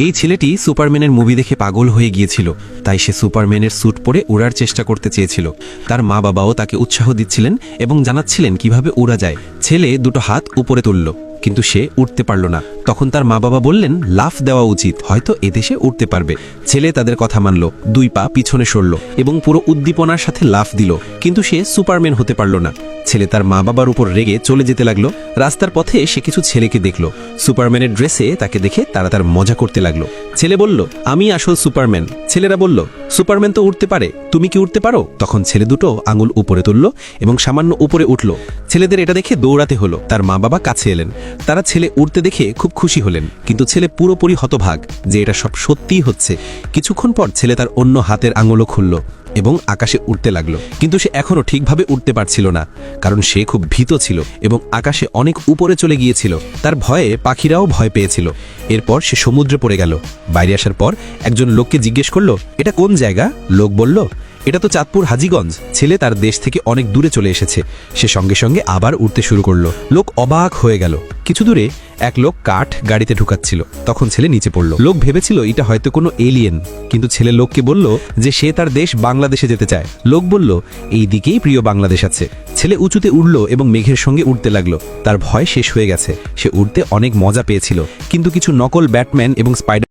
এই ছেলেটি সুপারম্যানের মুভি দেখে পাগল হয়ে গিয়েছিল, তাই সে সুপারম্যানের স্যুট পরে উড়ার চেষ্টা করতে চেয়েছিল। তার মা বাবাও তাকে উৎসাহ দিচ্ছিলেন এবং জানাচ্ছিলেন কিভাবে উড়া যায়। ছেলে দুটো হাত উপরে তুলল, কিন্তু সে উঠতে পারল না। তখন তার মা বাবা বললেন লাফ দেওয়া উচিত, হয়তো এদেশে উঠতে পারবে। ছেলে তাদের কথা মানল, 2 পা পিছনে সরল এবং পুরো উদ্দীপনার সাথে লাফ দিল, কিন্তু সে সুপারম্যান হতে পারল না। ছেলে তার মা বাবার উপর রেগে চলে যেতে লাগলো। রাস্তার পথে সে কিছু ছেলেকে দেখল, সুপারম্যানের ড্রেসে তাকে দেখে তারা তার মজা করতে লাগলো। ছেলে বলল, আমি আসল সুপারম্যান। ছেলেরা বলল, সুপারম্যান তো উঠতে পারে, তুমি কি উঠতে পারো? তখন ছেলে দুটো আঙুল উপরে তুলল এবং সামান্য উপরে উঠল। ছেলেদের এটা দেখে দৌড়াতে হলো। তার মা বাবা কাছে এলেন। তারা ছেলে উঠতে দেখে খুব খুশি হলেন, কিন্তু ছেলে পুরোপুরি হতভাগ যে এটা সব সত্যিই হচ্ছে। কিছুক্ষণ পর ছেলে তার অন্য হাতের আঙুলও খুলল এবং আকাশে উঠতে লাগলো, কিন্তু সে এখনও ঠিকভাবে উঠতে পারছিল না, কারণ সে খুব ভীত ছিল এবং আকাশে অনেক উপরে চলে গিয়েছিল। তার ভয়ে পাখিরাও ভয় পেয়েছিল। এরপর সে সমুদ্রে পড়ে গেল। বাইরে আসার পর একজন লোককে জিজ্ঞেস করলো, এটা কোন জায়গা? লোক বলল, এটা তো চাঁদপুর হাজীগঞ্জ। ছেলে তার দেশ থেকে অনেক দূরে চলে এসেছে। সে সঙ্গে সঙ্গে আবার উঠতে শুরু করলো। লোক অবাক হয়ে গেল। কিছু দূরে এক লোক কাঠ গাড়িতে ঢুকাচ্ছিল। তখন ছেলে নিচে পড়ল। লোক ভেবেছিল এটা হয়তো কোনো এলিয়েন, কিন্তু ছেলে লোককে বলল যে সে তার দেশ বাংলাদেশে যেতে চায়। লোক বলল, এই দিকেই প্রিয় বাংলাদেশ আছে। ছেলে উঁচুতে উঠল এবং মেঘের সঙ্গে উঠতে লাগলো। তার ভয় শেষ হয়ে গেছে। সে উঠতে অনেক মজা পেয়েছিল, কিন্তু কিছু নকল ব্যাটম্যান এবং স্পাইডার